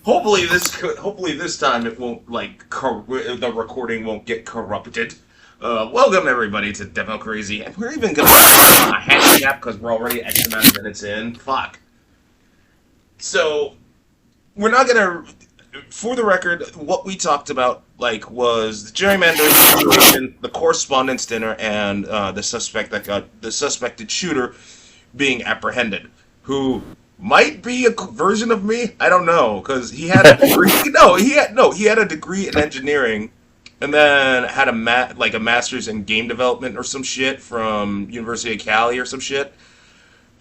Hopefully this time it won't the recording won't get corrupted. Welcome everybody to Demo Crazy, and we're even gonna a handicap because we're already X amount of minutes in. Fuck. So we're not gonna. For the record, what we talked about was the gerrymandering situation, the correspondence dinner, and the suspected shooter being apprehended, who might be a version of me. I don't know, because he had a degree. He had a degree in engineering, and then had a master's in game development or some shit from University of Cali or some shit,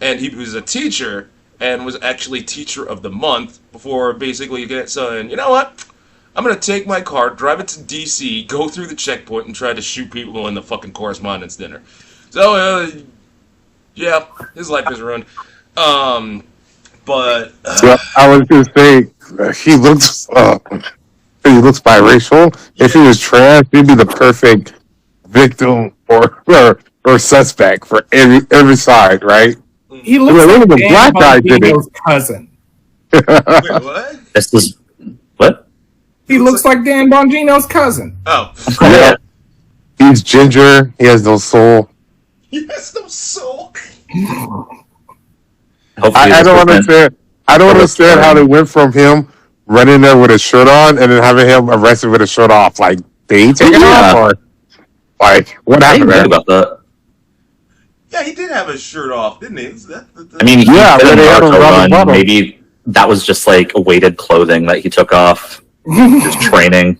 and he was a teacher and was actually teacher of the month before basically saying, you know what? I'm gonna take my car, drive it to DC, go through the checkpoint, and try to shoot people in the fucking correspondence dinner. So, yeah, his life is ruined. But I was gonna say he looks biracial. If he was trans, he'd be the perfect victim or suspect for every side, right? He looks like the black guy did it. Cousin. Wait, what? This is what? He looks like Dan Bongino's cousin. Oh, Yeah. He's ginger. He has no soul. he has no soul. I don't understand. I don't understand how they went from him running there with his shirt on and then having him arrested with his shirt off. Like, they ain't taking off, or what I happened didn't there? think about that. Yeah, he did have his shirt off, didn't he? I mean, Yeah, he but did they a had a Naruto rubber run. bottom. Maybe that was just like a weighted clothing that he took off. Just training.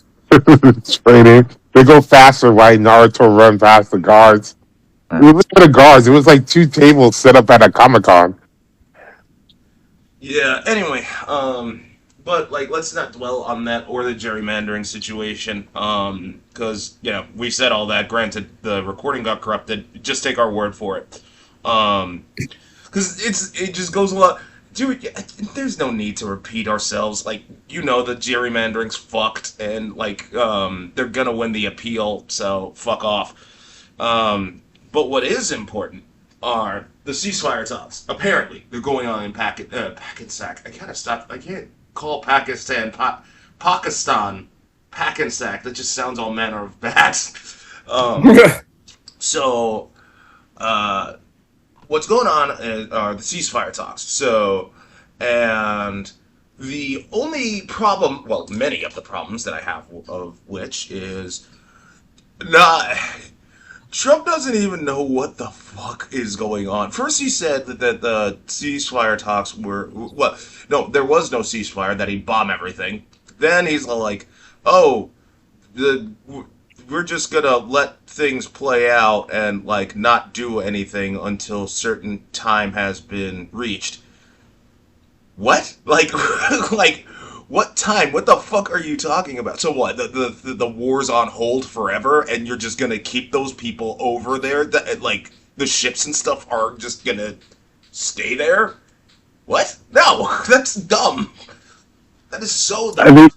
Training. They go faster while Naruto run past the guards. We look at the guards. It was like 2 tables set up at a Comic-Con. Yeah, anyway, but, let's not dwell on that or the gerrymandering situation, because, we said all that. Granted, the recording got corrupted. Just take our word for it. Because it just goes a lot... Dude, there's no need to repeat ourselves. The gerrymandering's fucked, and, they're gonna win the appeal, so fuck off. But what is important are the ceasefire talks. Apparently, they're going on in Pakistan. I can't call Pakistan Pakistan. That just sounds all manner of bad. So, what's going on are the ceasefire talks. So, and the only problem, well, many of the problems that I have of which is not... Trump doesn't even know what the fuck is going on. First he said that the ceasefire talks were... Well, no, there was no ceasefire, that he'd bomb everything. Then he's like, oh, we're just gonna let things play out and, not do anything until certain time has been reached. What? What time? What the fuck are you talking about? So what? The war's on hold forever, and you're just gonna keep those people over there? The ships and stuff are just gonna stay there? What? No, that's dumb. That is so dumb. I mean,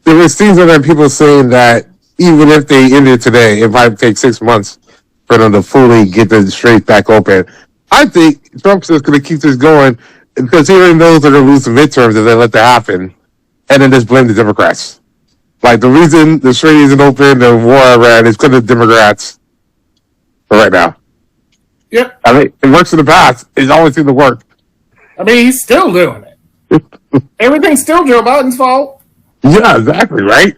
there was things that people saying that even if they ended today, it might take 6 months for them to fully get the Straits back open. I think Trump's just going to keep this going because he already knows they're going to lose the midterms if they let that happen, and then just blame the Democrats. The reason the Strait isn't open, the war I ran, is because of the Democrats for right now. Yep. I mean, it works in the past. It's always seemed to work. I mean, he's still doing it. Everything's still Joe Biden's fault. Yeah, exactly, right?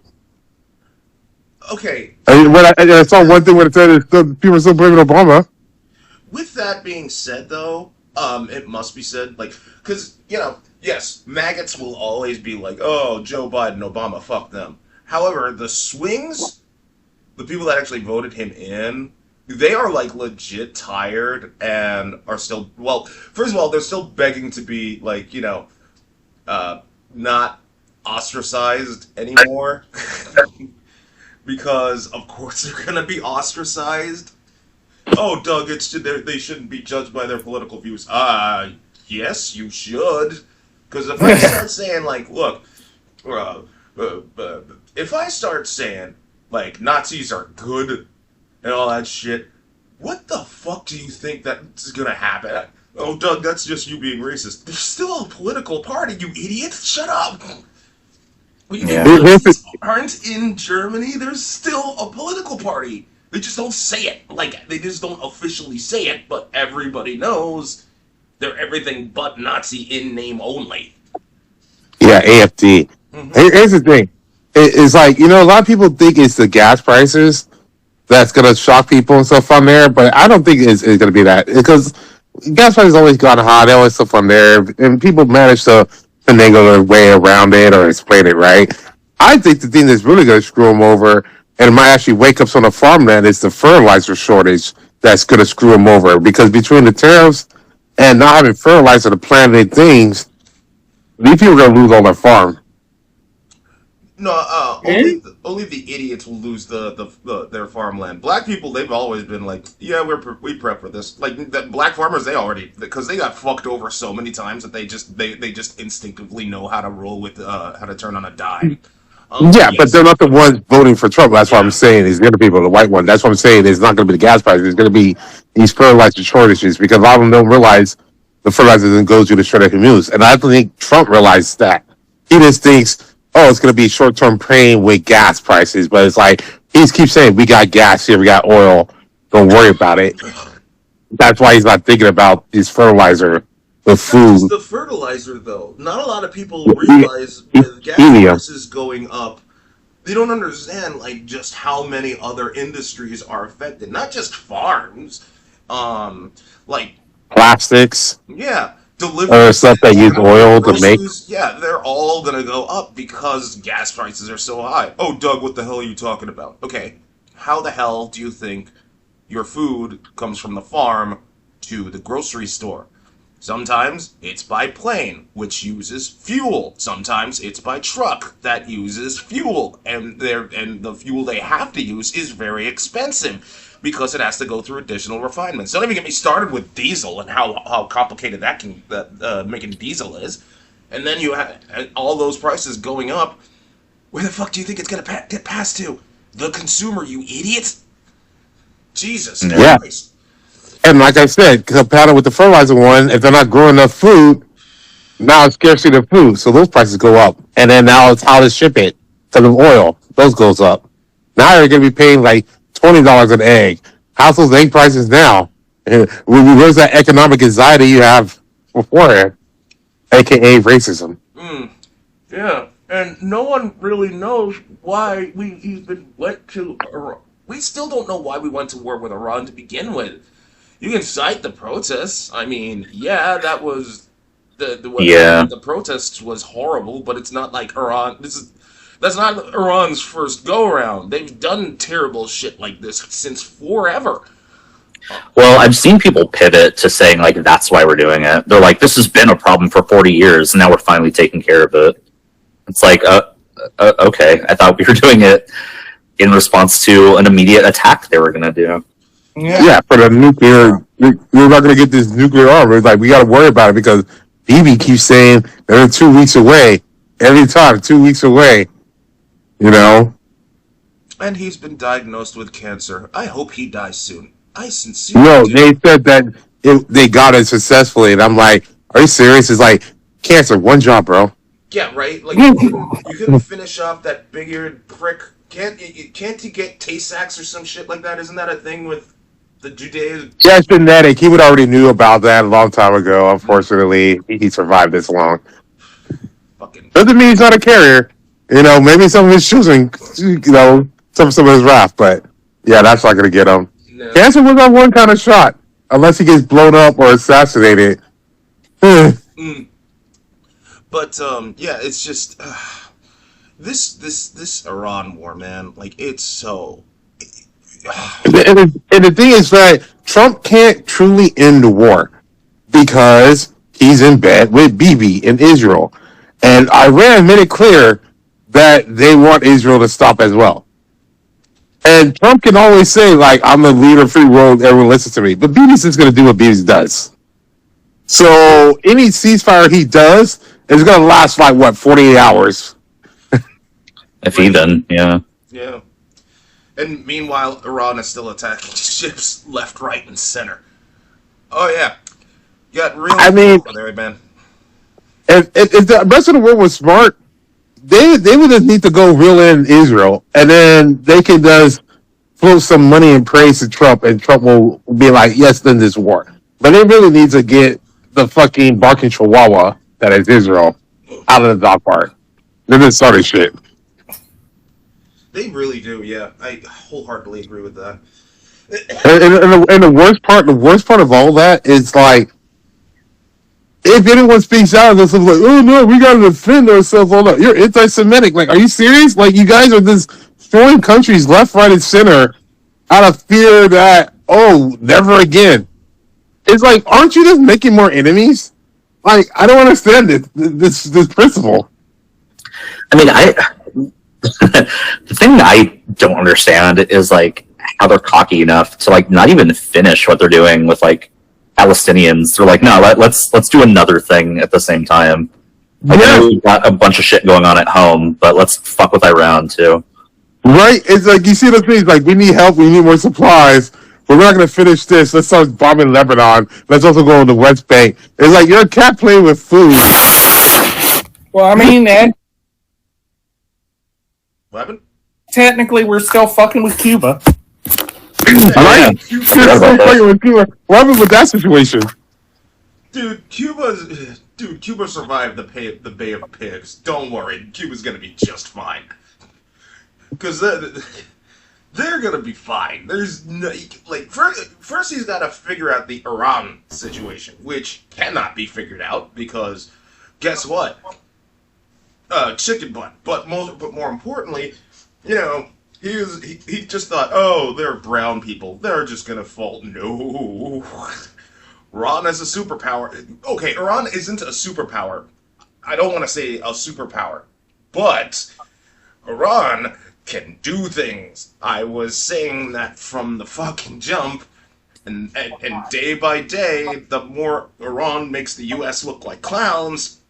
Okay. I mean, when I saw one thing when it said people are still blaming Obama. With that being said, though, it must be said, because, yes, maggots will always be like, oh, Joe Biden, Obama, fuck them. However, the swings, the people that actually voted him in, they are, legit tired and are still, well, first of all, they're still begging to be, not ostracized anymore. Because, of course, they're going to be ostracized. Oh, Doug, they shouldn't be judged by their political views. Yes, you should. Because if I start saying, look, if I start saying, Nazis are good and all that shit, what the fuck do you think that's going to happen? Oh, Doug, that's just you being racist. There's still a political party, you idiot. Shut up. Even Yeah. though Here's the, these aren't in Germany, there's still a political party. They just don't say it. Like, they just don't officially say it, but everybody knows they're everything but Nazi in name only. yeah, AFD. Hmm. Here's the thing. It's like, a lot of people think it's the gas prices that's going to shock people and stuff on there, but I don't think it's going to be that. Because gas prices always gone high. They always stuff on there, and people manage to finagle their way around it or explain it right. I think the thing that's really going to screw them over, and it might actually wake up some of the farmland, is the fertilizer shortage that's going to screw them over. Because between the tariffs and not having fertilizer to plant their things, these people are going to lose all their farm. No, only And only the idiots will lose their farmland. Black people, they've always been like, yeah, we prep for this. Like the black farmers, they already because they got fucked over so many times that they just instinctively know how to roll with how to turn on a dime. Yeah, but they're Yes, not the ones voting for Trump. That's what I'm yeah, saying. It's going to be the white one. That's what I'm saying. It's not going to be the gas prices. It's going to be these fertilizer shortages because a lot of them don't realize the fertilizer doesn't go to the shredder communities. And I don't think Trump realized that. He just thinks, oh, it's going to be short-term pain with gas prices. But it's like, he just keeps saying, we got gas here, we got oil. Don't worry about it. That's why he's not thinking about these fertilizer, the not just food, the fertilizer though. Not a lot of people realize he- with gas helium. prices going up, they don't understand like just how many other industries are affected. Not just farms, like Plastics, yeah, or deliveries stuff that use to oil to make. groceries. Yeah, they're all gonna go up because gas prices are so high. Oh, Doug, what the hell are you talking about? Okay, how the hell do you think your food comes from the farm to the grocery store? Sometimes it's by plane, which uses fuel. Sometimes it's by truck that uses fuel, and the fuel they have to use is very expensive because it has to go through additional refinements. Don't even get me started with diesel and how complicated making diesel is. And then you have all those prices going up. Where the fuck do you think it's gonna get passed to? The consumer, you idiot! Jesus Yeah. Yeah. Christ! And like I said, compounded with the fertilizer one, if they're not growing enough food, now it's scarcity of food, so those prices go up. And then now it's how to ship it because of oil, those goes up. Now you're gonna be paying like $20 an egg. How's those egg prices now? Where's that economic anxiety you have beforehand, aka racism? Yeah, and no one really knows why we even went to Iran. We still don't know why we went to war with Iran to begin with. You can cite the protests. I mean, yeah, that was the what happened Yeah. with the protests was horrible, but it's not like Iran. That's not Iran's first go around. They've done terrible shit like this since forever. Well, I've seen people pivot to saying like that's why we're doing it. They're like, this has been a problem for 40 years, and now we're finally taking care of it. It's like, okay, I thought we were doing it in response to an immediate attack they were going to do. yeah, Yeah, for the nuclear, we're not gonna get this nuclear armor. It's like we gotta worry about it because BB keeps saying they're 2 weeks away. Every time, 2 weeks away. You know, And he's been diagnosed with cancer. I hope he dies soon. I sincerely no, do. they said that they got it successfully, and I'm like, are you serious? It's like cancer, one job, bro. Yeah, right. Like you couldn't finish off that big-eared prick. Can't you get Tay-Sachs or some shit like that? Isn't that a thing with the Judea? Yeah, it's genetic. He would already knew about that a long time ago. Unfortunately, he survived this long. Fucking Doesn't mean he's not a carrier. Maybe some of his children, some of his wrath, but yeah, that's not gonna get him. no. Cancer was on one kind of shot, unless he gets blown up or assassinated. Mm. But yeah, it's just this Iran war, man. Like it's so. And the thing is that Trump can't truly end the war because he's in bed with Bibi in Israel. And Iran made it clear that they want Israel to stop as well. And Trump can always say, like, I'm the leader of free world, everyone listens to me. But Bibi's just going to do what Bibi does. So any ceasefire he does is going to last, like, 48 hours? If even, yeah. Yeah. And meanwhile, Iran is still attacking ships left, right, and center. Oh yeah. Got really I mean, there, man. if the rest of the world was smart, they would just need to go reel in Israel, and then they can just throw some money and praise to Trump, and Trump will be like, yes, then this war. But they really need to get the fucking barking chihuahua that is Israel out of the dog park. Then this started shit. They really do, yeah. I wholeheartedly agree with that. And the worst part of all that is like, if anyone speaks out, they're like, "Oh no, we gotta defend ourselves." All that, you're anti-Semitic. Like, are you serious? Like, you guys are just throwing countries left, right, and center out of fear that, oh, never again. It's like, aren't you just making more enemies? Like, I don't understand this principle. I mean, the thing I don't understand is like how they're cocky enough to like not even finish what they're doing with like Palestinians. They're like, no, let's do another thing at the same time. Like, I know we've got a bunch of shit going on at home, but let's fuck with Iran too. Right? It's like, you see the things like, we need help, we need more supplies, but we're not going to finish this. Let's start bombing Lebanon. Let's also go on the West Bank. It's like, you're a cat playing with food. Well, I mean, and What happened? technically we're still fucking with Cuba. Right? You're still fucking with Cuba. What happened with that situation? Dude, Cuba survived the Bay of Pigs. Don't worry, Cuba's gonna be just fine. Because they're gonna be fine. There's no, like, first he's gotta figure out the Iran situation, which cannot be figured out because guess what? Chicken butt. But more importantly, you know, he just thought, oh, they're brown people. They're just gonna fall. No. Iran is a superpower. Okay, Iran isn't a superpower. I don't want to say a superpower. But Iran can do things. I was saying that from the fucking jump. And day by day, the more Iran makes the U.S. look like clowns,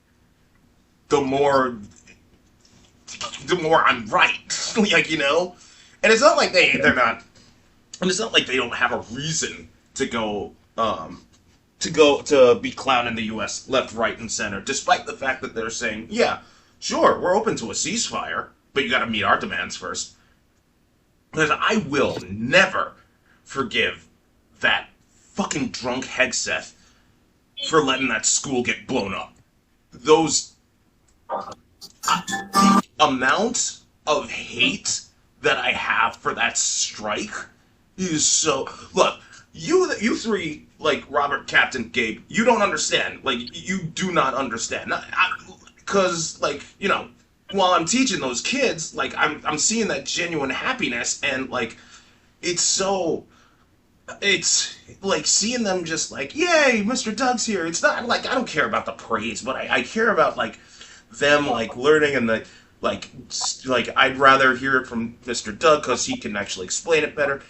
the more I'm right. Like, you know? And it's not like they're not, and it's not like they don't have a reason to go to be clowning the U.S. left, right, and center, despite the fact that they're saying, yeah, sure, we're open to a ceasefire, but you gotta meet our demands first. Because I will never forgive that fucking drunk Hegseth for letting that school get blown up. The amount of hate that I have for that strike is so... Look, you three, like Robert, Captain, Gabe, you don't understand. Like, you do not understand. Because, like, you know, while I'm teaching those kids, like, I'm seeing that genuine happiness, and, like, it's like seeing them just like, yay, Mr. Doug's here. It's not like, I don't care about the praise, but I care about, like, them, like, learning, and the, like I'd rather hear it from Mr. Doug because he can actually explain it better.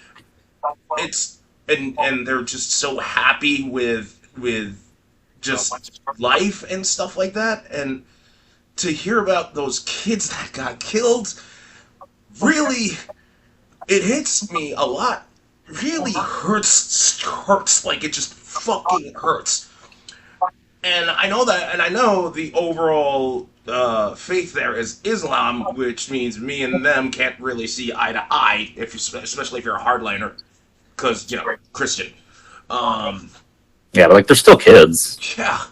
And they're just so happy with just life and stuff like that, and to hear about those kids that got killed, really, it hits me a lot. Really hurts, like, it just fucking hurts. And I know that, and I know the overall faith there is Islam, which means me and them can't really see eye to eye, especially if you're a hardliner, because, you know, Christian. Yeah, but like, they're still kids. Yeah.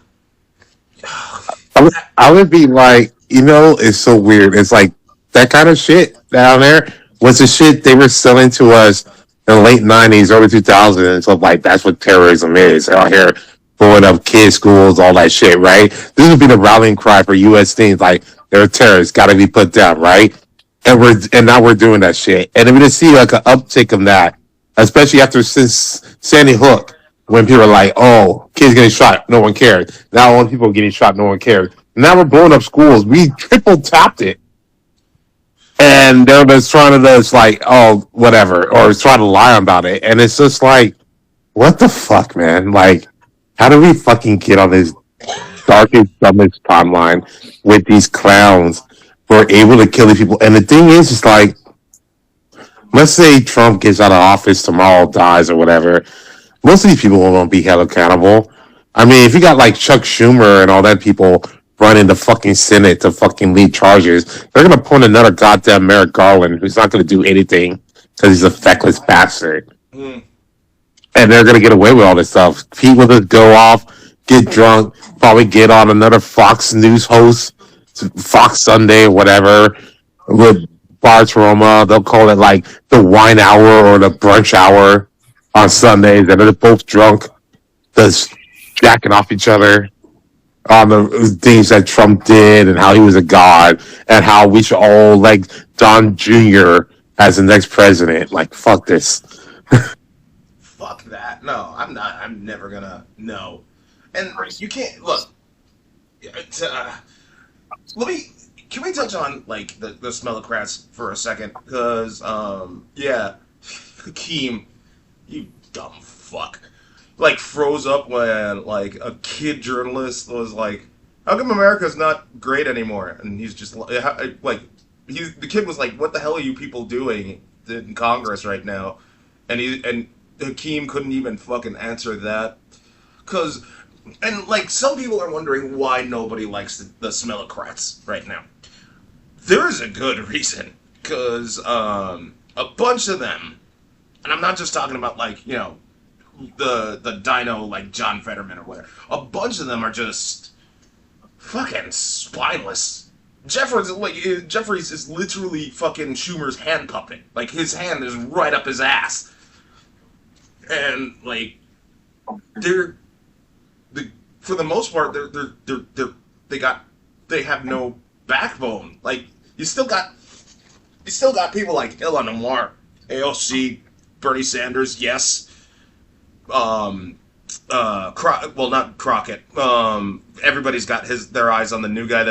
I would be like, you know, it's so weird. It's like, that kind of shit down there was the shit they were selling to us in the late 90s, early 2000s. So, like, that's what terrorism is out here. Blowing up kids' schools, all that shit, right? This would be the rallying cry for U.S. things, like, they're terrorists, gotta be put down, right? And now we're doing that shit. And we just see, like, an uptick of that, especially since Sandy Hook, when people are like, oh, kids getting shot, no one cared. Now all people getting shot, no one cares. Now we're blowing up schools. We triple tapped it. And they're just trying to just like, oh, whatever, or trying to lie about it. And it's just like, what the fuck, man? Like, how do we fucking get on this darkest, dumbest timeline with these clowns who are able to kill these people? And the thing is, it's like, let's say Trump gets out of office tomorrow, dies or whatever. Most of these people won't be held accountable. I mean, if you got like Chuck Schumer and all that people running the fucking Senate to fucking lead charges, they're gonna appoint another goddamn Merrick Garland who's not gonna do anything because he's a feckless bastard. Mm. And they're gonna get away with all this stuff. Pete will just go off, get drunk, probably get on another Fox News host, Fox Sunday, whatever, with Bartoloma. They'll call it like the wine hour or the brunch hour on Sundays, and they're both drunk, just jacking off each other on the things that Trump did and how he was a god and how we should all like Don Jr. as the next president. Like, fuck this. Fuck that. No, I'm not. I'm never gonna. No. And you can't. Look. Let me. Can we touch on, like, the Smellocrats for a second? Because, yeah. Hakeem, you dumb fuck. Like, froze up when, like, a kid journalist was like, how come America's not great anymore? And he's just, like, the kid was like, what the hell are you people doing in Congress right now? And Hakeem couldn't even fucking answer that. Because, and like, some people are wondering why nobody likes the Smellocrats right now. There is a good reason. Because, a bunch of them, and I'm not just talking about, like, you know, the dino, like John Fetterman or whatever. A bunch of them are just fucking spineless. Jeffries is literally fucking Schumer's hand puppet. Like, his hand is right up his ass. And, like, for the most part, they have no backbone. Like, you still got people like Ilhan Omar, AOC, Bernie Sanders, yes. Not Crockett. Everybody's got their eyes on the new guy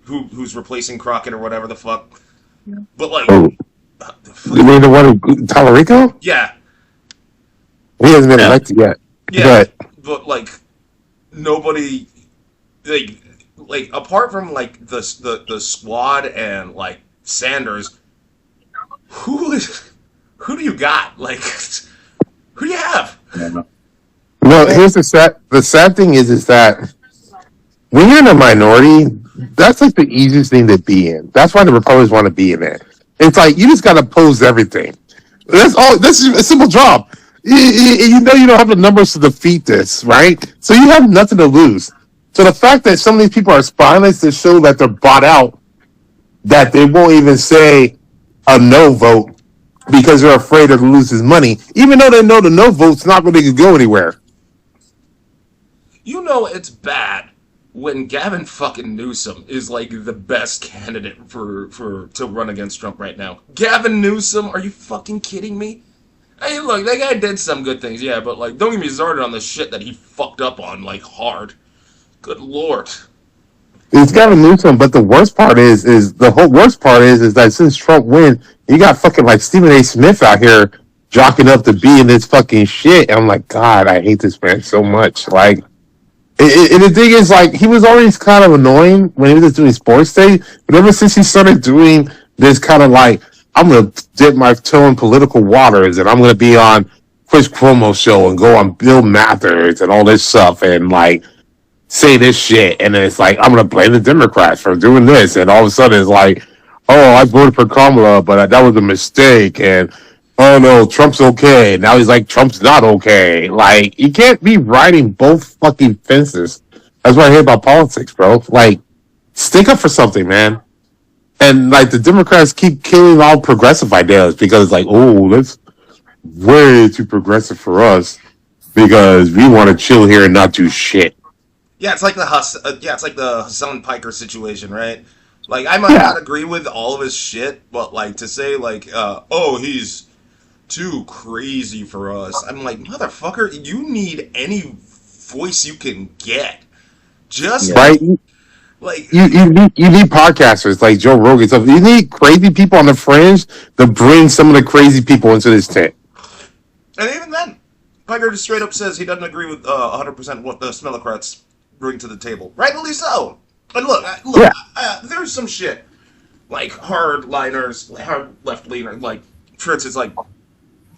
who's replacing Crockett or whatever the fuck. But like, You mean the one in Tallarico? Yeah. He hasn't been elected yet. Yeah, but like nobody, like apart from like the squad and like Sanders, who do you got? Like, who do you have? No, here's the sad thing is that when you're in a minority, that's like the easiest thing to be in. That's why the Republicans want to be in it. It's like you just got to oppose everything. That's all. That's a simple job. You know you don't have the numbers to defeat this, right? So you have nothing to lose. So the fact that some of these people are spineless to show that they're bought out, that they won't even say a no vote because they're afraid of losing money, even though they know the no vote's not really going to go anywhere. You know it's bad when Gavin fucking Newsom is like the best candidate to run against Trump right now. Gavin Newsom, are you fucking kidding me? Hey, look, that guy did some good things, yeah, but like, don't get me started on the shit that he fucked up on, like, hard. Good lord. It's Gavin Newsom, but the worst part is that since Trump win, you got fucking like Stephen A. Smith out here jocking up to be in this fucking shit. And I'm like, God, I hate this man so much. Like, and the thing is, like, he was always kind of annoying when he was just doing Sports Day, but ever since he started doing this kind of like, I'm going to dip my toe in political waters and I'm going to be on Chris Cuomo's show and go on Bill Mathers and all this stuff and like say this shit. And then it's like, I'm going to blame the Democrats for doing this. And all of a sudden it's like, oh, I voted for Kamala, but that was a mistake. And oh no, Trump's okay. Now he's like, Trump's not okay. Like, you can't be riding both fucking fences. That's what I hate about politics, bro. Like, stick up for something, man. And like the Democrats keep killing all progressive ideas because it's like, oh, that's way too progressive for us because we want to chill here and not do shit. Yeah, it's like the Hassan Piker situation, right? Like, I might not agree with all of his shit, but like to say like, oh, he's too crazy for us. I'm like, motherfucker, you need any voice you can get. Just right. Like you need podcasters like Joe Rogan. So you need crazy people on the fringe to bring some of the crazy people into this tent. And even then, Piker just straight up says he doesn't agree with 100% what the Smellocrats bring to the table. Rightly so. And look, there's some shit like hard liners, hard left leaner. Like, for instance, like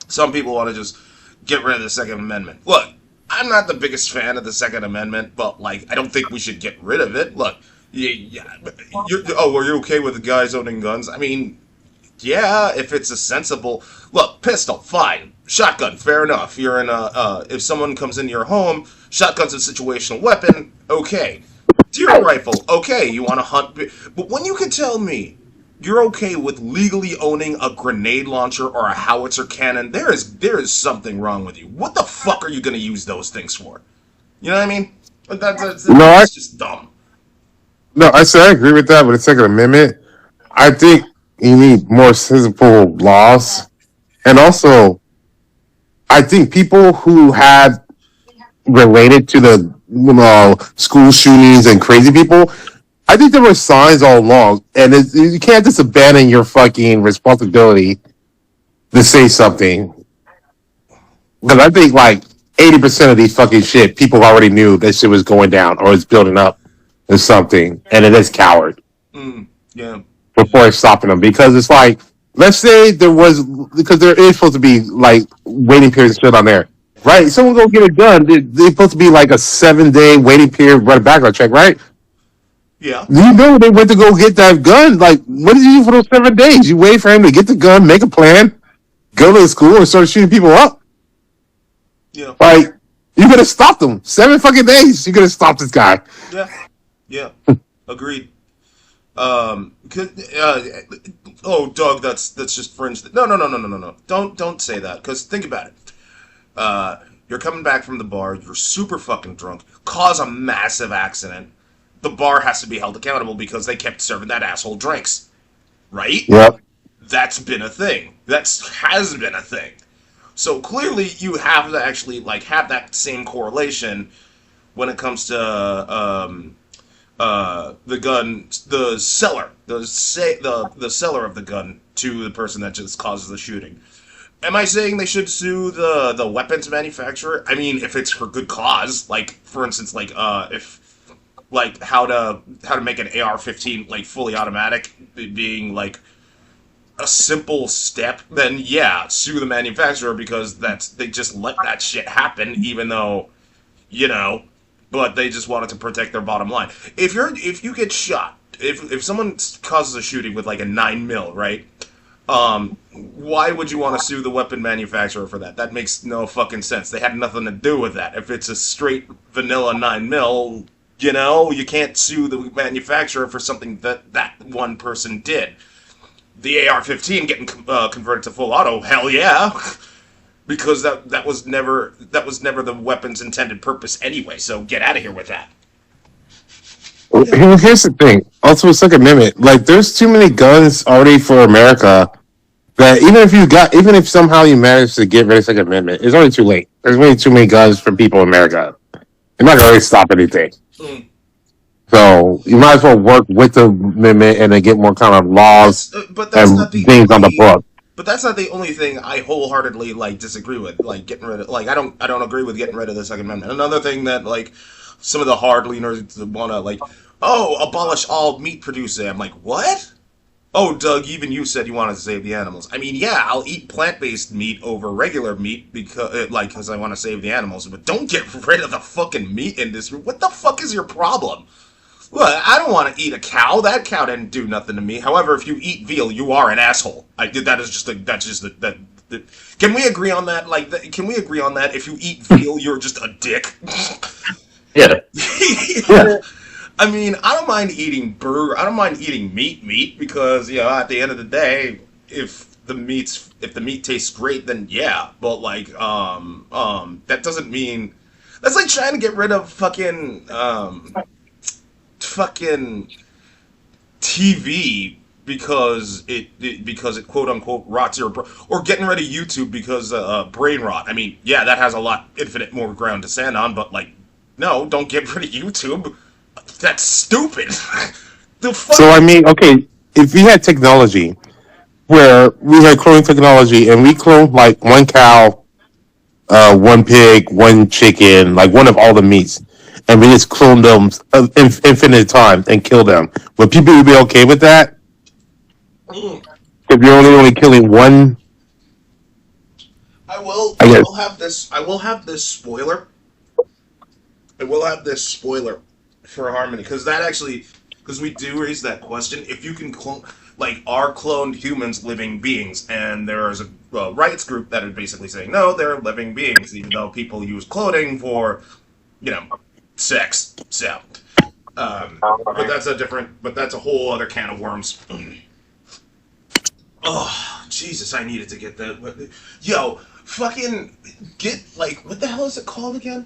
some people want to just get rid of the Second Amendment. Look, I'm not the biggest fan of the Second Amendment, but like, I don't think we should get rid of it. Look, are you okay with the guys owning guns? I mean, yeah, if it's a sensible look, pistol, fine. Shotgun, fair enough. You're in a if someone comes into your home, shotgun's a situational weapon, okay. Deer rifle, okay. You want to hunt, but when you can tell me you're okay with legally owning a grenade launcher or a howitzer cannon, there is something wrong with you. What the fuck are you going to use those things for? You know what I mean? That's just dumb. No, I said I agree with that with the Second Amendment. I think you need more sensible laws, and also I think people who have related to the school shootings and crazy people, I think there were signs all along, and you can't just abandon your fucking responsibility to say something. Because I think like 80% of these fucking shit, people already knew that shit was going down or was building up or something, and it is coward. Yeah. Before stopping them, because it's like, let's say there was, because there is supposed to be like waiting periods shit on there, right? Someone go get a gun. They're supposed to be like a 7-day waiting period, run a background check, right? Yeah. You know they went to go get that gun. Like, what did you do for those 7 days? You wait for him to get the gun, make a plan, go to the school, and start shooting people up. Yeah. Like, you could have stopped them. 7 fucking days. You could have stopped this guy. Yeah. Yeah. Agreed. Oh, Doug, that's just fringe. No. Don't say that. Because think about it. You're coming back from the bar. You're super fucking drunk. Cause a massive accident. The bar has to be held accountable because they kept serving that asshole drinks, right? Yep. That's been a thing. Has been a thing. So clearly, you have to actually like have that same correlation when it comes to the gun, the seller, the seller of the gun to the person that just causes the shooting. Am I saying they should sue the weapons manufacturer? I mean, if it's for good cause, like for instance, like if like how to make an AR-15 like fully automatic being like a simple step, then yeah, sue the manufacturer because they just let that shit happen, even though, you know, but they just wanted to protect their bottom line. If you get shot, if someone causes a shooting with like a 9mm, right? Why would you want to sue the weapon manufacturer for that? That makes no fucking sense. They had nothing to do with that. If it's a straight vanilla 9mm, you know, you can't sue the manufacturer for something that one person did. The AR-15 getting converted to full auto, hell yeah, because that was never the weapon's intended purpose anyway. So get out of here with that. Here's the thing. Also, Second Amendment. Like, there's too many guns already for America that even if somehow you manage to get rid of Second Amendment, it's already too late. There's way too many guns for people in America. You're not gonna really stop anything. So you might as well work with the amendment and then get more kind of laws but that's and not the things on the book. But that's not the only thing I wholeheartedly like disagree with. Like getting rid of, like I don't agree with getting rid of the Second Amendment. Another thing that like some of the hard leaners want to like, abolish all meat producing. I'm like, what? Oh, Doug, even you said you wanted to save the animals. I mean, yeah, I'll eat plant-based meat over regular meat because I want to save the animals. But don't get rid of the fucking meat industry. What the fuck is your problem? Look, I don't want to eat a cow. That cow didn't do nothing to me. However, if you eat veal, you are an asshole. Can we agree on that? Like, can we agree on that? If you eat veal, you're just a dick. Yeah. Yeah. I mean, I don't mind eating meat because, you know, at the end of the day, if the meat tastes great, then yeah. But like, that doesn't mean that's like trying to get rid of fucking TV because it quote unquote rots your or getting rid of YouTube because brain rot. I mean, yeah, that has infinite more ground to stand on, but like, no, don't get rid of YouTube. That's stupid. The fuck? So I mean, okay, if we had technology where we had cloning technology and we cloned like one cow, one pig, one chicken, like one of all the meats, and we just cloned them infinite time and kill them, would people be okay with that? If you're only killing one I will. I I guess. will have this. I will have this spoiler. I will have this spoiler for Harmony because we do raise that question. If you can clone, like, are cloned humans living beings? And there is a rights group that is basically saying no, they're living beings, even though people use cloning for, you know, sex. So, but that's a different. But that's a whole other can of worms. Oh, Jesus, I needed to get that. Yo, fucking get, like, what the hell is it called again?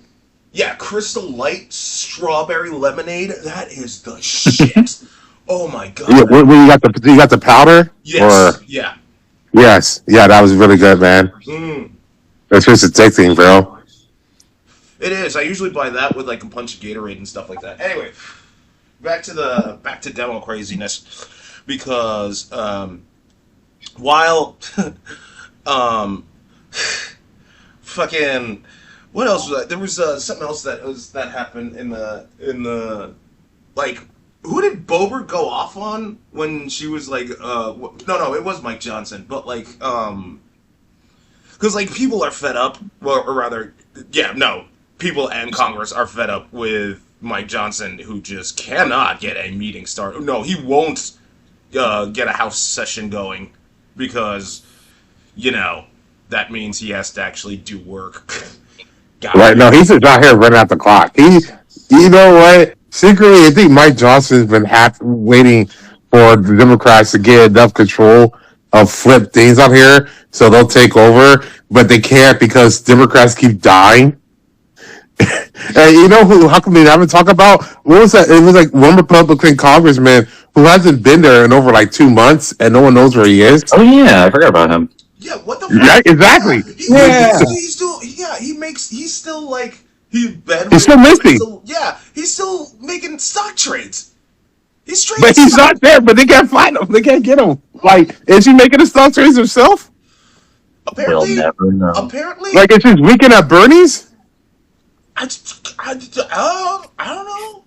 Yeah, Crystal Light Strawberry Lemonade. That is the shit. Oh my Yeah, god. where you got the powder? Yes. Or Yeah. yes, yeah, that was really good, man. Mm. That's just addicting, bro. It is. I usually buy that with like a punch of Gatorade and stuff like that. Anyway, back to demo craziness because while um fucking what else was that? There was something else that happened in the like, who did Bober go off on when she was like no, it was Mike Johnson, but like because like people are fed up, well, or rather, yeah, no, people and Congress are fed up with Mike Johnson, who just cannot get a meeting started. No, he won't get a House session going because, you know, that means he has to actually do work. Right? No, he's just out here running out the clock. You know what? Secretly, I think Mike Johnson's been waiting for the Democrats to get enough control of flip things out here, so they'll take over. But they can't because Democrats keep dying. And you know who? How come they haven't talked about? What was that? It was like one Republican congressman who hasn't been there in over like 2 months, and no one knows where he is. Oh yeah, I forgot about him. Yeah, what the Yeah, fuck? exactly. He's still, yeah, he's still like, he's bedridden. He's still missing. He's still making stock trades. He's trading But he's stock. not there. But they can't find him. They can't get him. Like, is he making the stock trades himself? Apparently, We'll never know. apparently, Like, it's his weekend at Bernie's? I don't know.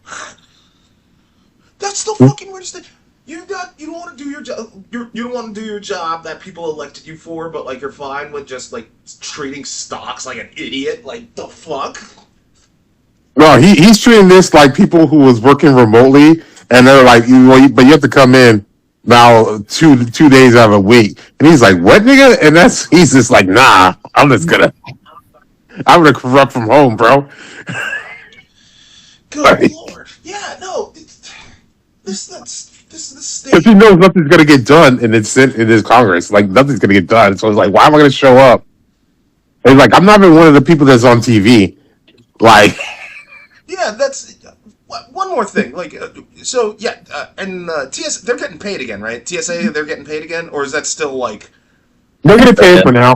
That's the fucking weirdest thing. You don't want to do your job. You don't want to do your job that people elected you for, but like you're fine with just like trading stocks like an idiot. Like the fuck. No, he's treating this like people who was working remotely, and they're like, but you have to come in now 2 days out of a week. And he's like, what, nigga? And he's just like, nah, I'm gonna corrupt from home, bro. Good Right. lord. Yeah, no. This is the state. Because he knows nothing's gonna get done in his Congress. Like, nothing's gonna get done. So it's like, why am I gonna show up? And like, I'm not even one of the people that's on TV. Like, Yeah, that's one more thing. Like, so yeah, and TS, they're getting paid again, right? TSA, they're getting paid again, or is that still like? they're gonna pay for now.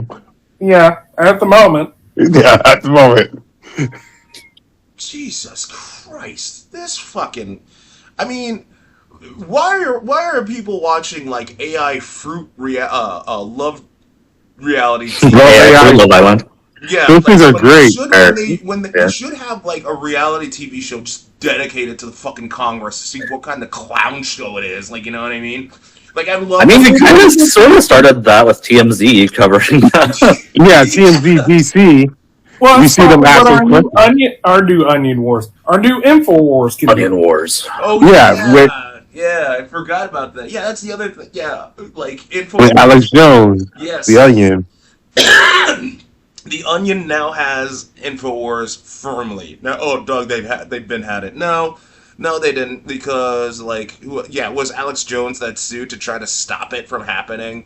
Yeah, at the moment. Yeah, at the moment. Jesus Christ, this fucking. I mean, why are people watching like AI fruit love reality TV? Well, Yeah, AI Love Island. Yeah, those things are great. They should have like a reality TV show just dedicated to the fucking Congress to see what kind of clown show it is. Like, you know what I mean? Like, I love. I mean, they kind of sort of started that with TMZ covering that. Yeah, TMZ DC. Well, We it's see them probably asking what our new Onion Wars, our new InfoWars can Onion do. Wars. Oh Yeah, yeah, I forgot about that. Yeah, that's the other thing. Yeah, like info. With Alex Jones, Yes, the Onion. The Onion now has Infowars firmly. Now, oh, Doug, they've been had it. No, they didn't, because like, yeah, was Alex Jones that sued to try to stop it from happening?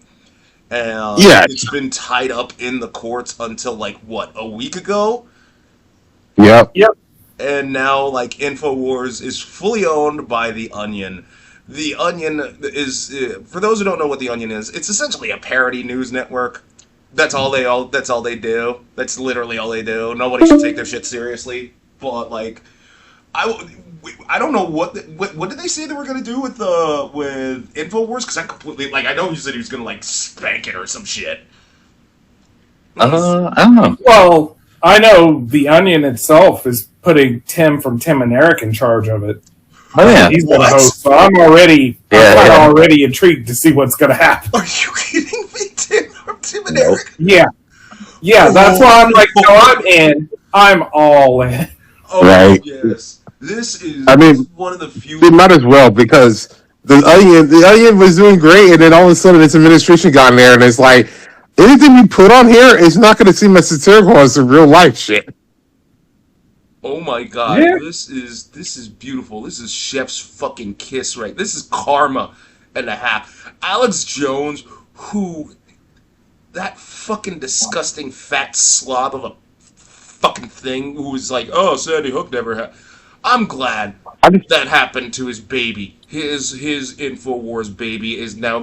And Yeah. it's been tied up in the courts until like what, a week ago, Yep. and now like Infowars is fully owned by the Onion. The Onion is, for those who don't know what the Onion is, it's essentially a parody news network. That's all they do. That's literally all they do. Nobody should take their shit seriously. But like, I don't know what did they say they were gonna do with Infowars? Because I completely, like, I know he said he was gonna like spank it or some shit. I don't know. Well, I know the Onion itself is putting Tim from Tim and Eric in charge of it. Oh yeah. He's going to What? host, so I'm already intrigued to see what's going to happen. Are you kidding me, Tim and Nope. Eric? Yeah, Yeah, that's why I'm like, no, I'm in. I'm all in. Oh, Right. yes. This is I mean, one of the few. they might as well because the onion was doing great, and then all of a sudden, this administration got in there, and it's like anything we put on here is not going to seem as satirical as the real life shit. Oh my god, Yeah. this is beautiful. This is Chef's fucking kiss, right? This is karma and a half. Alex Jones, who that fucking disgusting fat slob of a fucking thing who was like, oh, Sandy Hook never had. I'm glad I just, that happened to his baby. His Infowars baby is now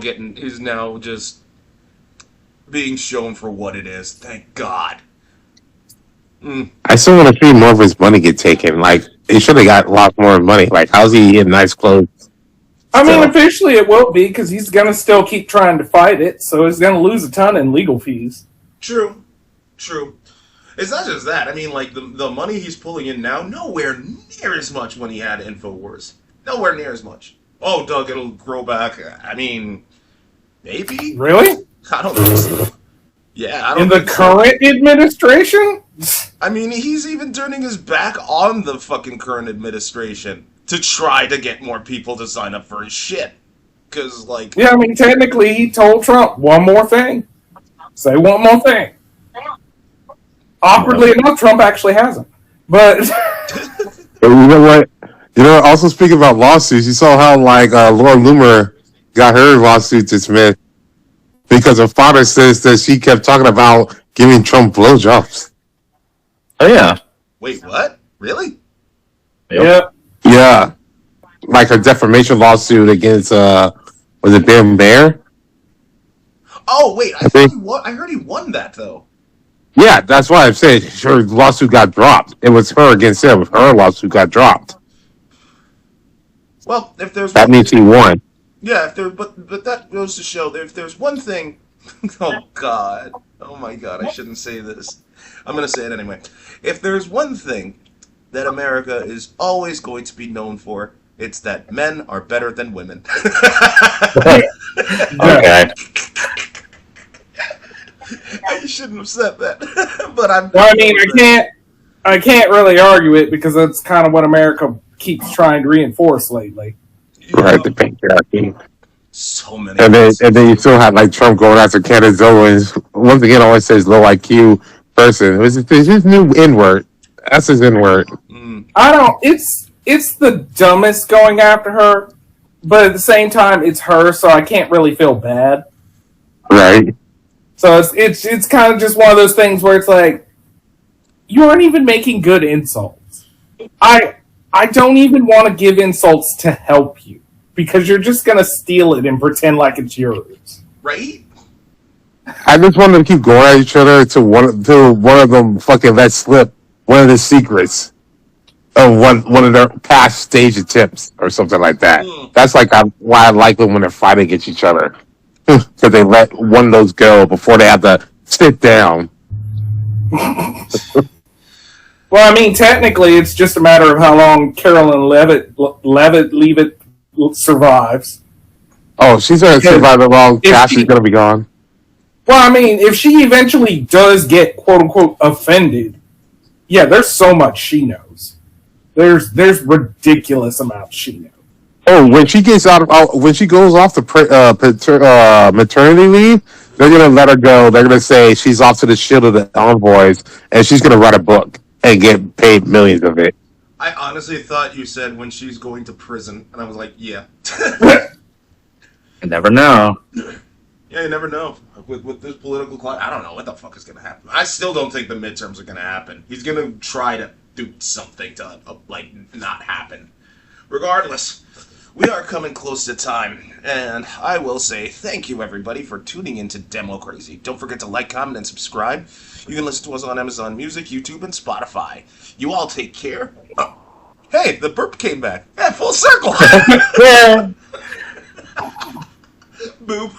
just being shown for what it is. Thank God. Mm. I still want to see more of his money get taken. Like, he should have got a lot more money. Like, how's he in nice clothes? I mean, So, officially it will be because he's going to still keep trying to fight it, so he's going to lose a ton in legal fees. True. True. It's not just that. I mean, like, the money he's pulling in now, nowhere near as much when he had InfoWars. Nowhere near as much. Oh, Doug, it'll grow back. I mean, maybe? Really? I don't think so. Yeah, I don't In the think so. current administration? I mean, he's even turning his back on the fucking current administration to try to get more people to sign up for his shit. Because, like... Yeah, I mean, technically he told Trump one more thing. Say one more thing. Awkwardly enough, Trump actually hasn't. But... you know what? Also speaking about lawsuits, you saw how, like, Laura Loomer got her lawsuit dismissed because her father says that she kept talking about giving Trump blowjobs. Oh yeah. Wait, what? Really? Yep. Yeah. Like her defamation lawsuit against, was it Ben Bear? Oh, wait, I think- heard he won that, though. Yeah, that's why I said her lawsuit got dropped. It was her against him. Her lawsuit got dropped. Well, if there's... That means he won. Yeah, but that goes to show that if there's one thing... Oh, God. Oh, my God, I shouldn't say this. I'm going to say it anyway. If there's one thing that America is always going to be known for, it's that men are better than women. Okay. I shouldn't have said that, but I'm... Well, I mean, I can't really argue it because that's kind of what America keeps trying to reinforce lately. Right, the patriarchy. So many... And then you still had like Trump going after Candace Owens. Once again, always says low IQ person. It was his new N word. That's his N word. I don't. It's the dumbest going after her, but at the same time, it's her, so I can't really feel bad. Right. So it's kind of just one of those things where it's like you aren't even making good insults. I don't even want to give insults to help you because you're just gonna steal it and pretend like it's yours. Right? I just want them to keep going at each other till one of them fucking let slip one of the secrets of one of their past stage attempts or something like that. That's like why I like them when they're fighting against each other. Because they let one of those go before they have to sit down. Well, I mean, technically, it's just a matter of how long Carolyn Leavitt survives. Oh, she's going to survive a long time. She's going to be gone. Well, I mean, if she eventually does get "quote unquote" offended, yeah, there's so much she knows. There's ridiculous amounts she knows. Oh, when she goes off the maternity leave, they're gonna let her go. They're gonna say she's off to the shield of the envoys, and she's gonna write a book and get paid millions of it. I honestly thought you said when she's going to prison, and I was like, yeah. You never know. Yeah, you never know. With this political climate, I don't know what the fuck is going to happen. I still don't think the midterms are going to happen. He's going to try to do something to, not happen. Regardless, we are coming close to time, and I will say thank you, everybody, for tuning in to Demo Crazy. Don't forget to like, comment, and subscribe. You can listen to us on Amazon Music, YouTube, and Spotify. You all take care. Oh, hey, the burp came back. Yeah, full circle. Yeah. Boop.